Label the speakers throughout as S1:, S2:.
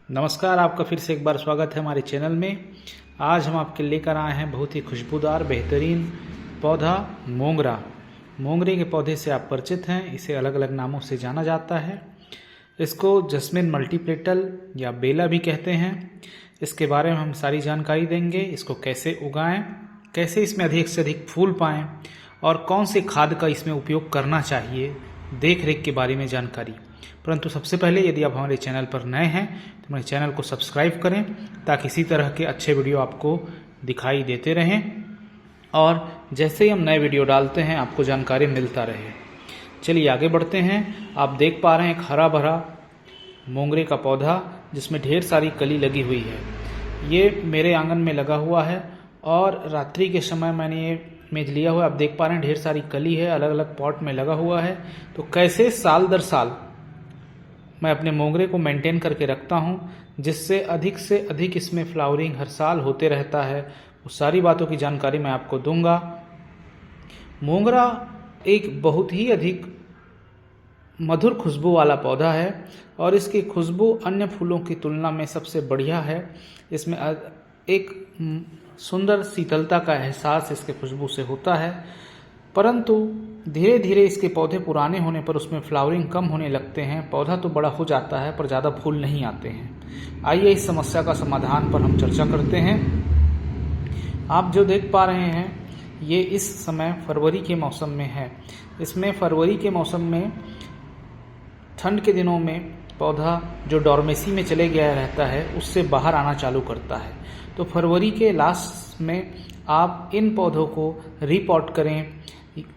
S1: नमस्कार, आपका फिर से एक बार स्वागत है हमारे चैनल में। आज हम आपके लेकर आए हैं बहुत ही खुशबूदार बेहतरीन पौधा मोंगरा। मोंगरे के पौधे से आप परिचित हैं, इसे अलग अलग नामों से जाना जाता है। इसको जस्मिन मल्टीपेटल या बेला भी कहते हैं। इसके बारे में हम सारी जानकारी देंगे। इसको कैसे उगाएं, कैसे इसमें अधिक से अधिक फूल पाएं और कौन से खाद का इसमें उपयोग करना चाहिए, देख रेख के बारे में जानकारी। परंतु सबसे पहले यदि आप हमारे चैनल पर नए हैं तो हमारे चैनल को सब्सक्राइब करें ताकि इसी तरह के अच्छे वीडियो आपको दिखाई देते रहें और जैसे ही हम नए वीडियो डालते हैं आपको जानकारी मिलता रहे। चलिए आगे बढ़ते हैं। आप देख पा रहे हैं एक हरा भरा मोंगरे का पौधा जिसमें ढेर सारी कली लगी हुई है। ये मेरे आंगन में लगा हुआ है और रात्रि के समय मैंने ये इमेज लिया हुआ है। आप देख पा रहे हैं ढेर सारी कली है, अलग अलग पॉट में लगा हुआ है। तो कैसे साल दर साल मैं अपने मोंगरे को मेंटेन करके रखता हूँ जिससे अधिक इसमें फ्लावरिंग हर साल होते रहता है, वो सारी बातों की जानकारी मैं आपको दूंगा। मोंगरा एक बहुत ही अधिक मधुर खुशबू वाला पौधा है और इसकी खुशबू अन्य फूलों की तुलना में सबसे बढ़िया है। इसमें एक सुंदर शीतलता का एहसास इसके खुशबू से होता है, परंतु धीरे धीरे इसके पौधे पुराने होने पर उसमें फ्लावरिंग कम होने लगते हैं। पौधा तो बड़ा हो जाता है पर ज़्यादा फूल नहीं आते हैं। आइए इस समस्या का समाधान पर हम चर्चा करते हैं। आप जो देख पा रहे हैं ये इस समय फरवरी के मौसम में है। इसमें फरवरी के मौसम में ठंड के दिनों में पौधा जो डॉर्मेसी में चले गया रहता है उससे बाहर आना चालू करता है। तो फरवरी के लास्ट में आप इन पौधों को रीपॉट करें,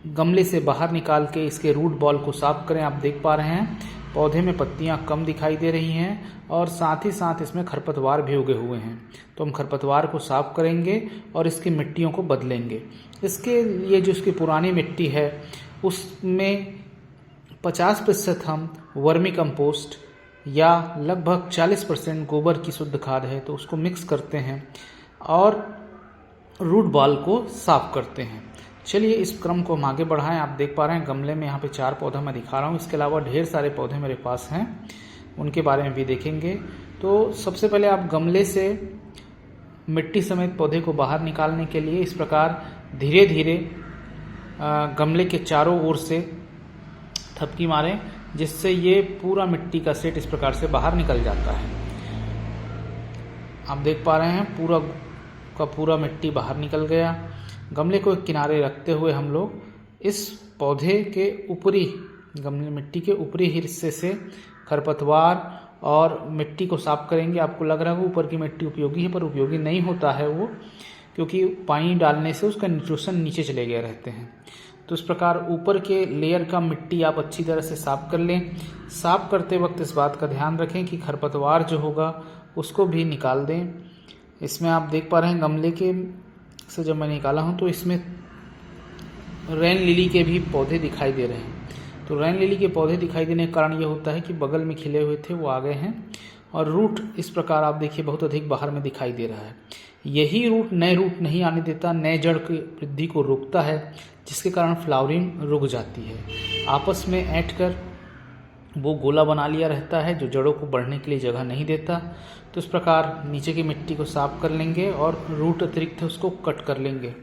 S1: गमले से बाहर निकाल के इसके रूट बॉल को साफ करें। आप देख पा रहे हैं पौधे में पत्तियां कम दिखाई दे रही हैं और साथ ही साथ इसमें खरपतवार भी उगे हुए हैं। तो हम खरपतवार को साफ करेंगे और इसकी मिट्टियों को बदलेंगे। इसके लिए जो इसकी पुरानी मिट्टी है उसमें 50% हम वर्मी कंपोस्ट या लगभग 40% गोबर की शुद्ध खाद है तो उसको मिक्स करते हैं और रूट बॉल को साफ करते हैं। चलिए इस क्रम को हम आगे बढ़ाएं। आप देख पा रहे हैं गमले में यहाँ पे 4 पौधा मैं दिखा रहा हूँ। इसके अलावा ढेर सारे पौधे मेरे पास हैं, उनके बारे में भी देखेंगे। तो सबसे पहले आप गमले से मिट्टी समेत पौधे को बाहर निकालने के लिए इस प्रकार धीरे धीरे गमले के चारों ओर से थपकी मारें जिससे ये पूरा मिट्टी का सेट इस प्रकार से बाहर निकल जाता है। आप देख पा रहे हैं पूरा का पूरा मिट्टी बाहर निकल गया। गमले को किनारे रखते हुए हम लोग इस पौधे के ऊपरी गमले मिट्टी के ऊपरी हिस्से से खरपतवार और मिट्टी को साफ करेंगे। आपको लग रहा है ऊपर की मिट्टी उपयोगी है पर उपयोगी नहीं होता है वो, क्योंकि पानी डालने से उसका न्यूट्रिशन नीचे चले गए रहते हैं। तो इस प्रकार ऊपर के लेयर का मिट्टी आप अच्छी तरह से साफ कर लें। साफ करते वक्त इस बात का ध्यान रखें कि खरपतवार जो होगा उसको भी निकाल दें। इसमें आप देख पा रहे हैं गमले के से जब मैं निकाला हूं तो इसमें रेन लिली के भी पौधे दिखाई दे रहे हैं। तो रेन लिली के पौधे दिखाई देने का कारण ये होता है कि बगल में खिले हुए थे वो आ गए हैं और रूट इस प्रकार आप देखिए बहुत अधिक बाहर में दिखाई दे रहा है। यही रूट नए रूट नहीं आने देता, नए जड़ की वृद्धि को रोकता है जिसके कारण फ्लावरिंग रुक जाती है। आपस में ऐंठ कर वो गोला बना लिया रहता है जो जड़ों को बढ़ने के लिए जगह नहीं देता। तो इस प्रकार नीचे की मिट्टी को साफ कर लेंगे और रूट अतिरिक्त है उसको कट कर लेंगे।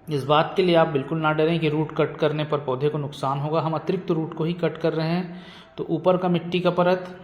S1: इस बात के लिए आप बिल्कुल ना डरें कि रूट कट करने पर पौधे को नुकसान होगा। हम अतिरिक्त रूट को ही कट कर रहे हैं। तो ऊपर का मिट्टी का परत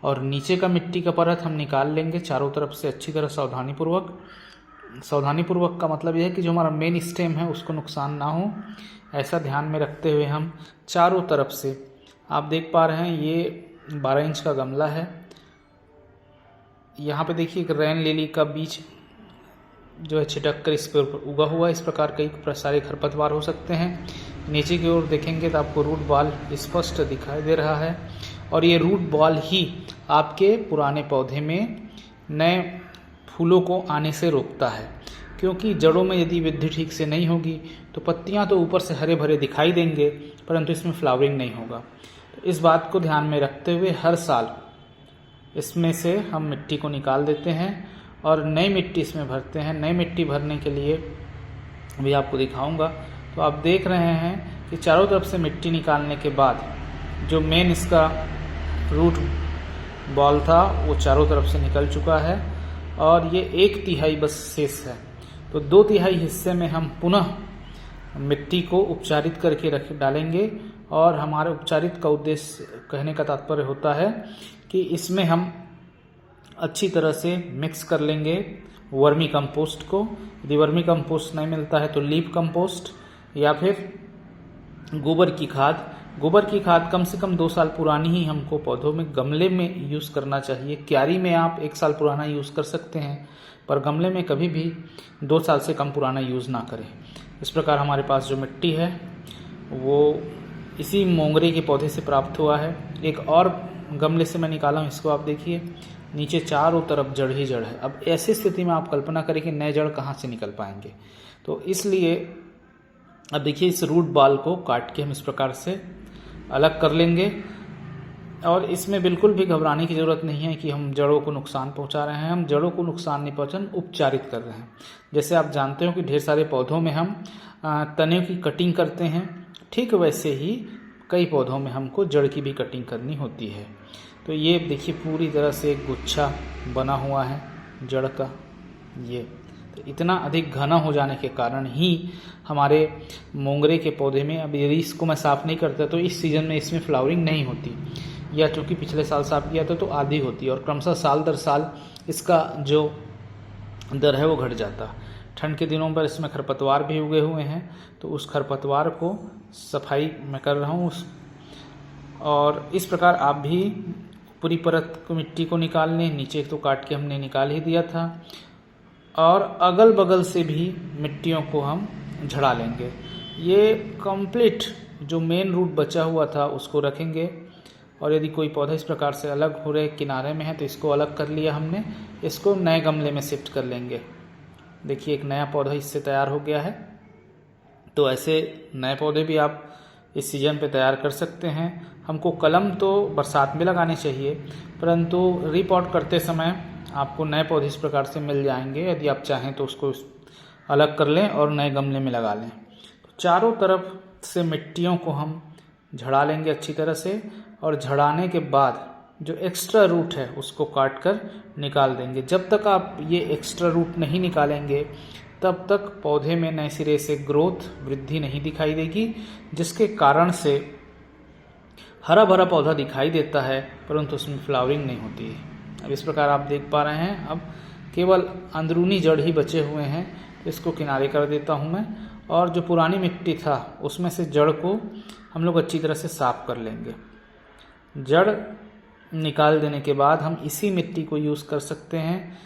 S1: और नीचे का मिट्टी का परत हम निकाल लेंगे चारों तरफ से अच्छी तरह सावधानीपूर्वक का मतलब यह है कि जो हमारा मेन स्टेम है उसको नुकसान ना हो, ऐसा ध्यान में रखते हुए हम चारों तरफ से। आप देख पा रहे हैं ये 12 इंच का गमला है। यहाँ पे देखिए एक रेन लिली का बीज जो है छिटक कर इस पर उगा हुआ है। इस प्रकार कई सारे खरपतवार हो सकते हैं। नीचे की ओर देखेंगे तो आपको रूट बॉल स्पष्ट दिखाई दे रहा है और ये रूट बॉल ही आपके पुराने पौधे में नए फूलों को आने से रोकता है, क्योंकि जड़ों में यदि वृद्धि ठीक से नहीं होगी तो पत्तियां तो ऊपर से हरे भरे दिखाई देंगे परंतु इसमें फ्लावरिंग नहीं होगा। तो इस बात को ध्यान में रखते हुए हर साल इसमें से हम मिट्टी को निकाल देते हैं और नई मिट्टी इसमें भरते हैं। नई मिट्टी भरने के लिए भी आपको दिखाऊंगा। तो आप देख रहे हैं कि चारों तरफ से मिट्टी निकालने के बाद जो मेन इसका रूट बॉल था वो चारों तरफ से निकल चुका है और ये 1/3 बस शेष है। तो 2/3 हिस्से में हम पुनः मिट्टी को उपचारित करके रख डालेंगे और हमारे उपचारित का उद्देश्य कहने का तात्पर्य होता है कि इसमें हम अच्छी तरह से मिक्स कर लेंगे वर्मी कंपोस्ट को। यदि वर्मी कंपोस्ट नहीं मिलता है तो लीफ कंपोस्ट या फिर गोबर की खाद। गोबर की खाद कम से कम 2 साल पुरानी ही हमको पौधों में गमले में यूज़ करना चाहिए। क्यारी में आप 1 साल पुराना यूज़ कर सकते हैं, पर गमले में कभी भी 2 साल से कम पुराना यूज़ ना करें। इस प्रकार हमारे पास जो मिट्टी है वो इसी मोंगरे के पौधे से प्राप्त हुआ है। एक और गमले से मैं निकाला हूँ, इसको आप देखिए, नीचे चारों तरफ जड़ ही जड़ है। अब ऐसी स्थिति में आप कल्पना करें कि नए जड़ कहाँ से निकल पाएंगे। तो इसलिए अब देखिए इस रूट बॉल को काट के हम इस प्रकार से अलग कर लेंगे और इसमें बिल्कुल भी घबराने की ज़रूरत नहीं है कि हम जड़ों को नुकसान पहुंचा रहे हैं। हम जड़ों को नुकसान नहीं पहुंचाना, उपचारित कर रहे हैं। जैसे आप जानते हो कि ढेर सारे पौधों में हम तने की कटिंग करते हैं, ठीक वैसे ही कई पौधों में हमको जड़ की भी कटिंग करनी होती है। तो ये देखिए पूरी तरह से एक गुच्छा बना हुआ है जड़ का। ये तो इतना अधिक घना हो जाने के कारण ही हमारे मोंगरे के पौधे में, अब यदि इसको मैं साफ़ नहीं करता तो इस सीज़न में इसमें फ्लावरिंग नहीं होती, या चूँकि पिछले साल साफ़ किया था तो आधी होती है और क्रमशः साल दर साल इसका जो दर है वो घट जाता। ठंड के दिनों पर इसमें खरपतवार भी उगे हुए हैं, तो उस खरपतवार को सफाई मैं कर रहा हूँ और इस प्रकार आप भी पूरी परत को मिट्टी को निकाल लें। नीचे तो काट के हमने निकाल ही दिया था और अगल बगल से भी मिट्टियों को हम झड़ा लेंगे। ये कंप्लीट जो मेन रूट बचा हुआ था उसको रखेंगे और यदि कोई पौधा इस प्रकार से अलग हो रहे किनारे में है तो इसको अलग कर लिया हमने। इसको नए गमले में शिफ्ट कर लेंगे। देखिए एक नया पौधा इससे तैयार हो गया है। तो ऐसे नए पौधे भी आप इस सीजन पे तैयार कर सकते हैं। हमको कलम तो बरसात में लगाने चाहिए, परंतु रीपॉट करते समय आपको नए पौधे इस प्रकार से मिल जाएंगे। यदि आप चाहें तो उसको अलग कर लें और नए गमले में लगा लें। तो चारों तरफ से मिट्टियों को हम झड़ा लेंगे अच्छी तरह से और झड़ाने के बाद जो एक्स्ट्रा रूट है उसको काट कर निकाल देंगे। जब तक आप ये एक्स्ट्रा रूट नहीं निकालेंगे तब तक पौधे में नए सिरे से ग्रोथ वृद्धि नहीं दिखाई देगी, जिसके कारण से हरा भरा पौधा दिखाई देता है परंतु उसमें फ्लावरिंग नहीं होती है। अब इस प्रकार आप देख पा रहे हैं, अब केवल अंदरूनी जड़ ही बचे हुए हैं। इसको किनारे कर देता हूं मैं और जो पुरानी मिट्टी था उसमें से जड़ को हम लोग अच्छी तरह से साफ कर लेंगे। जड़ निकाल देने के बाद हम इसी मिट्टी को यूज़ कर सकते हैं।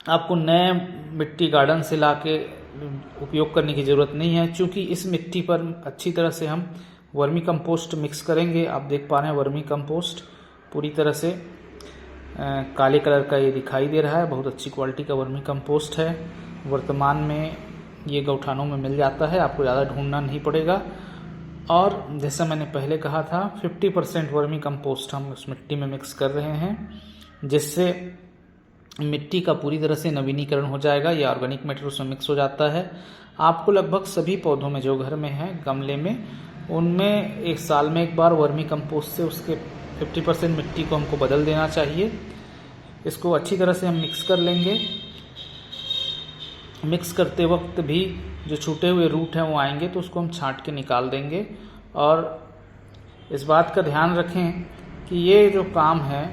S1: आपको नए मिट्टी गार्डन से लाके उपयोग करने की ज़रूरत नहीं है, क्योंकि इस मिट्टी पर अच्छी तरह से हम वर्मी कंपोस्ट मिक्स करेंगे। आप देख पा रहे हैं वर्मी कंपोस्ट पूरी तरह से काले कलर का ये दिखाई दे रहा है। बहुत अच्छी क्वालिटी का वर्मी कंपोस्ट है। वर्तमान में ये गौठानों में मिल जाता है, आपको ज़्यादा ढूंढना नहीं पड़ेगा। और जैसा मैंने पहले कहा था 50% वर्मी कंपोस्ट हम उस मिट्टी में मिक्स कर रहे हैं, जिससे मिट्टी का पूरी तरह से नवीनीकरण हो जाएगा। या ऑर्गेनिक मैटर उसमें मिक्स हो जाता है। आपको लगभग सभी पौधों में जो घर में है गमले में, उनमें 1 साल में एक बार वर्मी कंपोस्ट से उसके 50% मिट्टी को हमको बदल देना चाहिए। इसको अच्छी तरह से हम मिक्स कर लेंगे। मिक्स करते वक्त भी जो छूटे हुए रूट हैं वो आएंगे तो उसको हम छांट के निकाल देंगे। और इस बात का ध्यान रखें कि ये जो काम है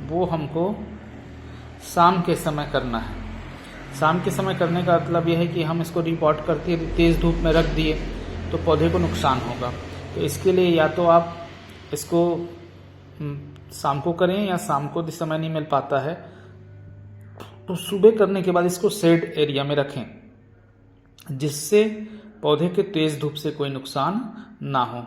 S1: वो हमको शाम के समय करना है। शाम के समय करने का मतलब यह है कि हम इसको रिपोर्ट करते तेज़ धूप में रख दिए तो पौधे को नुकसान होगा। तो इसके लिए या तो आप इसको शाम को करें, या शाम को जिस समय नहीं मिल पाता है तो सुबह करने के बाद इसको शेड एरिया में रखें, जिससे पौधे के तेज़ धूप से कोई नुकसान ना हो।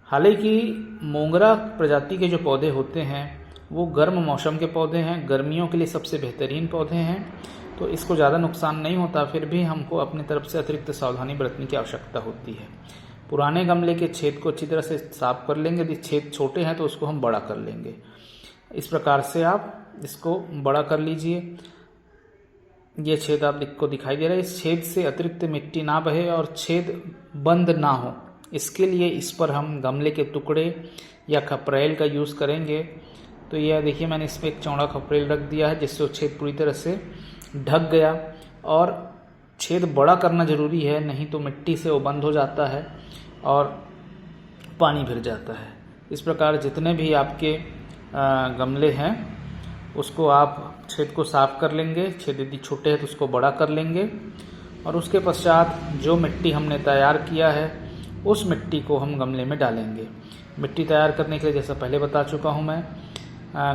S1: हालांकि मोंगरा प्रजाति के जो पौधे होते हैं वो गर्म मौसम के पौधे हैं, गर्मियों के लिए सबसे बेहतरीन पौधे हैं, तो इसको ज़्यादा नुकसान नहीं होता। फिर भी हमको अपनी तरफ से अतिरिक्त सावधानी बरतने की आवश्यकता होती है। पुराने गमले के छेद को अच्छी तरह से साफ कर लेंगे। यदि छेद छोटे हैं तो उसको हम बड़ा कर लेंगे। इस प्रकार से आप इसको बड़ा कर लीजिए। ये छेद आपको दिखाई दे रहा है। इस छेद से अतिरिक्त मिट्टी ना बहे और छेद बंद ना हो, इसके लिए इस पर हम गमले के टुकड़े या खपरेल का यूज़ करेंगे, तो यह देखिए मैंने इसमें एक चौड़ा खपरेल रख दिया है जिससे वो छेद पूरी तरह से ढक गया। और छेद बड़ा करना ज़रूरी है, नहीं तो मिट्टी से वो बंद हो जाता है और पानी भर जाता है। इस प्रकार जितने भी आपके गमले हैं उसको आप छेद को साफ कर लेंगे। छेद यदि छोटे हैं तो उसको बड़ा कर लेंगे और उसके पश्चात जो मिट्टी हमने तैयार किया है उस मिट्टी को हम गमले में डालेंगे। मिट्टी तैयार करने के लिए जैसा पहले बता चुका हूँ मैं,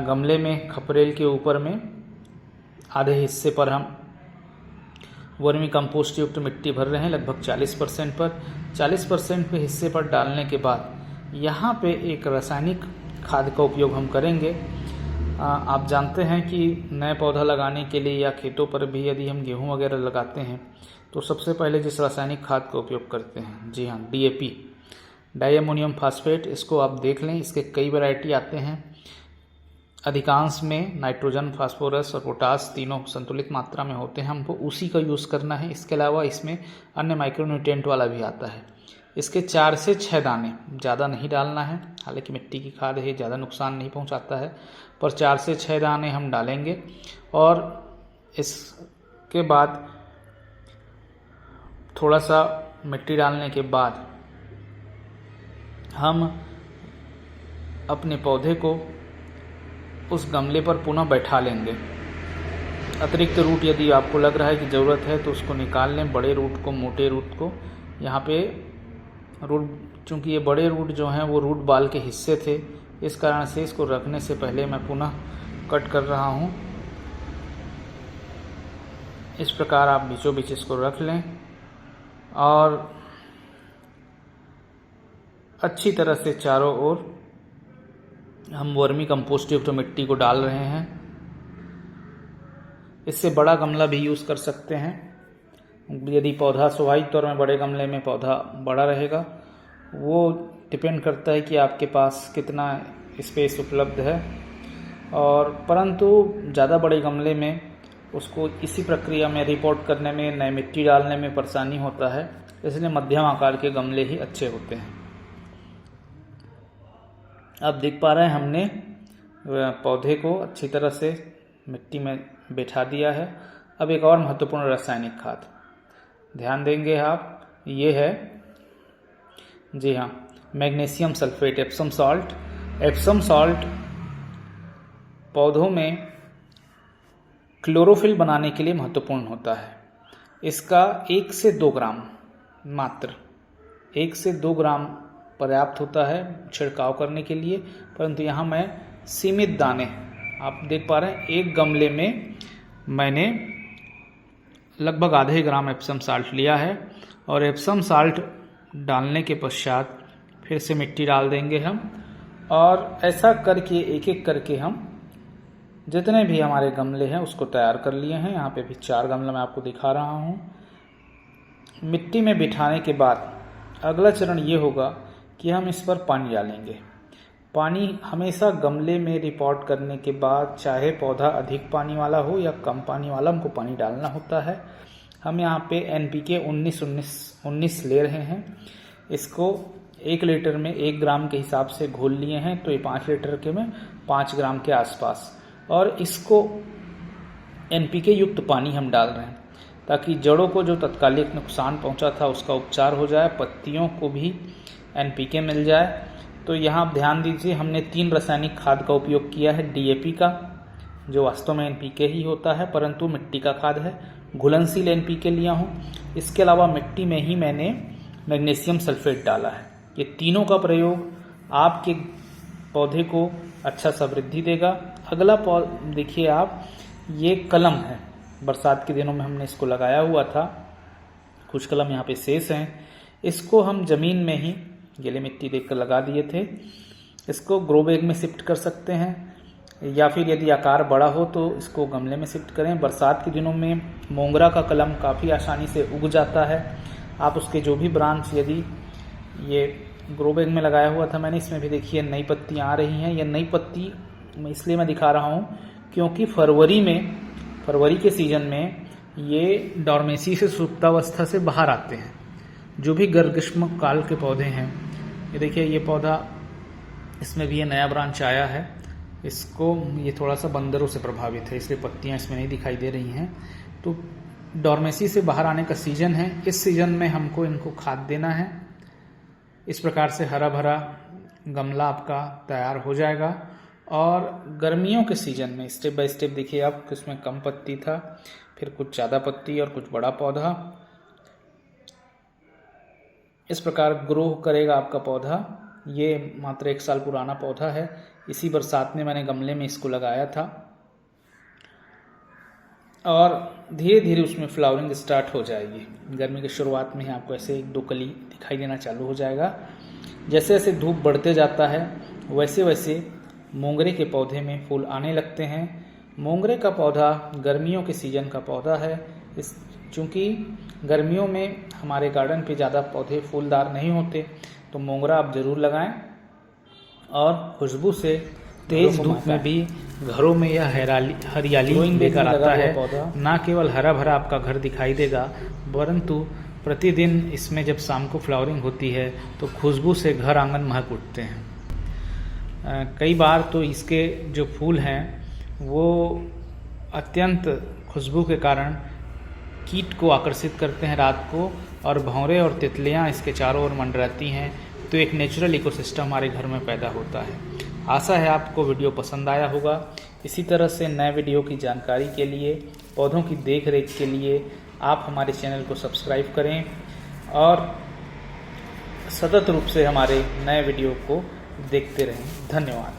S1: गमले में खपरेल के ऊपर में आधे हिस्से पर हम वर्मी कंपोस्ट युक्त मिट्टी भर रहे हैं, लगभग 40% पर। 40% पे हिस्से पर डालने के बाद यहाँ पे एक रासायनिक खाद का उपयोग हम करेंगे। आप जानते हैं कि नए पौधा लगाने के लिए या खेतों पर भी यदि हम गेहूं वगैरह लगाते हैं तो सबसे पहले जिस रासायनिक खाद का उपयोग करते हैं, जी हाँ, DAP, डाई अमोनियम फास्फेट। इसको आप देख लें, इसके कई वैरायटी आते हैं। अधिकांश में नाइट्रोजन, फास्फोरस और पोटास तीनों संतुलित मात्रा में होते हैं, हमको उसी का यूज़ करना है। इसके अलावा इसमें अन्य माइक्रोन्यूट्रिएंट वाला भी आता है। इसके 4 से 6 दाने, ज़्यादा नहीं डालना है, हालांकि मिट्टी की खाद है, ज़्यादा नुकसान नहीं पहुंचाता है, पर 4 से 6 दाने हम डालेंगे। और इसके बाद थोड़ा सा मिट्टी डालने के बाद हम अपने पौधे को उस गमले पर पुनः बैठा लेंगे। अतिरिक्त रूट यदि आपको लग रहा है कि ज़रूरत है तो उसको निकाल लें, बड़े रूट को, मोटे रूट को। यहाँ पे रूट, चूँकि ये बड़े रूट जो हैं वो रूट बाल के हिस्से थे, इस कारण से इसको रखने से पहले मैं पुनः कट कर रहा हूँ। इस प्रकार आप बीचों बीच इसको रख लें और अच्छी तरह से चारों ओर हम वर्मी कंपोस्ट युक्त मिट्टी को डाल रहे हैं। इससे बड़ा गमला भी यूज़ कर सकते हैं। यदि पौधा स्वाभाविक तौर में बड़े गमले में पौधा बड़ा रहेगा, वो डिपेंड करता है कि आपके पास कितना स्पेस उपलब्ध है। और परंतु ज़्यादा बड़े गमले में उसको इसी प्रक्रिया में रिपोर्ट करने में, नई मिट्टी डालने में परेशानी होता है, इसलिए मध्यम आकार के गमले ही अच्छे होते हैं। आप देख पा रहे हैं हमने पौधे को अच्छी तरह से मिट्टी में बैठा दिया है। अब एक और महत्वपूर्ण रासायनिक खाद ध्यान देंगे आप, ये है, जी हाँ, magnesium sulphate, Epsom salt. Epsom salt पौधों में क्लोरोफिल बनाने के लिए महत्वपूर्ण होता है। इसका 1 से 2 ग्राम, मात्र 1 से 2 ग्राम पर्याप्त होता है छिड़काव करने के लिए। परंतु यहाँ मैं सीमित दाने, आप देख पा रहे हैं, एक गमले में मैंने लगभग आधे ग्राम एप्सम साल्ट लिया है। और एप्सम साल्ट डालने के पश्चात फिर से मिट्टी डाल देंगे हम। और ऐसा करके एक एक करके हम जितने भी हमारे गमले हैं उसको तैयार कर लिए हैं। यहाँ पे भी 4 गमला मैं आपको दिखा रहा हूँ। मिट्टी में बिठाने के बाद अगला चरण ये होगा कि हम इस पर पानी डालेंगे। पानी हमेशा गमले में रिपोर्ट करने के बाद, चाहे पौधा अधिक पानी वाला हो या कम पानी वाला, हमको पानी डालना होता है। हम यहाँ पे NPK 19 ले रहे हैं। इसको 1 लीटर में 1 ग्राम के हिसाब से घोल लिए हैं, तो ये 5 लीटर के में 5 ग्राम के आसपास। और इसको NPK युक्त पानी हम डाल रहे हैं ताकि जड़ों को जो तत्कालिक नुकसान पहुंचा था उसका उपचार हो जाए, पत्तियों को भी NPK मिल जाए। तो यहाँ आप ध्यान दीजिए, हमने 3 रासायनिक खाद का उपयोग किया है। DAP का, जो वास्तव में NPK ही होता है परंतु मिट्टी का खाद है। घुलनशील NPK लिया हूँ। इसके अलावा मिट्टी में ही मैंने मैग्नीशियम सल्फेट डाला है। ये तीनों का प्रयोग आपके पौधे को अच्छा सा वृद्धि देगा। अगला देखिए आप, ये कलम है, बरसात के दिनों में हमने इसको लगाया हुआ था, कुछ कलम यहाँ पे शेष हैं। इसको हम ज़मीन में ही गीली मिट्टी देकर लगा दिए थे। इसको ग्रो बैग में शिफ्ट कर सकते हैं या फिर यदि आकार बड़ा हो तो इसको गमले में शिफ्ट करें। बरसात के दिनों में मोंगरा का कलम काफ़ी आसानी से उग जाता है। आप उसके जो भी ब्रांच, यदि ये ग्रो बैग में लगाया हुआ था मैंने, इसमें भी देखिए नई पत्तियाँ आ रही हैं। ये नई पत्ती इसलिए मैं दिखा रहा हूँ क्योंकि फरवरी के सीजन में ये डॉर्मेसी से सुप्तावस्था से बाहर आते हैं। जो भी ग्रीष्म काल के पौधे हैं, ये देखिए, ये पौधा, इसमें भी ये नया ब्रांच आया है। इसको ये थोड़ा सा बंदरों से प्रभावित है, इसलिए पत्तियां इसमें नहीं दिखाई दे रही हैं। तो डॉर्मेसी से बाहर आने का सीज़न है, इस सीज़न में हमको इनको खाद देना है। इस प्रकार से हरा भरा गमला आपका तैयार हो जाएगा। और गर्मियों के सीज़न में स्टेप बाय स्टेप देखिए आप, इसमें कम पत्ती था, फिर कुछ ज़्यादा पत्ती और कुछ बड़ा पौधा। इस प्रकार ग्रो करेगा आपका पौधा। ये मात्र 1 साल पुराना पौधा है। इसी बरसात में मैंने गमले में इसको लगाया था और धीरे धीरे उसमें फ्लावरिंग स्टार्ट हो जाएगी। गर्मी की शुरुआत में ही आपको ऐसे 1-2 कली दिखाई देना चालू हो जाएगा। जैसे जैसे धूप बढ़ते जाता है वैसे वैसे मोंगरे के पौधे में फूल आने लगते हैं। मोंगरे का पौधा गर्मियों के सीज़न का पौधा है। चूँकि गर्मियों में हमारे गार्डन पे ज़्यादा पौधे फूलदार नहीं होते, तो मोंगरा आप ज़रूर लगाएं। और खुशबू से तेज़ धूप में भी घरों में यह हरियाली लेकर आता है। ना केवल हरा भरा आपका घर दिखाई देगा, परंतु प्रतिदिन इसमें जब शाम को फ्लावरिंग होती है तो खुशबू से घर आंगन महक उठते हैं। कई बार तो इसके जो फूल हैं वो अत्यंत खुशबू के कारण कीट को आकर्षित करते हैं रात को, और भंवरे और तितलियां इसके चारों ओर मंडराती हैं। तो एक नेचुरल इकोसिस्टम हमारे घर में पैदा होता है। आशा है आपको वीडियो पसंद आया होगा। इसी तरह से नए वीडियो की जानकारी के लिए, पौधों की देख रेख के लिए आप हमारे चैनल को सब्सक्राइब करें और सतत रूप से हमारे नए वीडियो को देखते रहें। धन्यवाद।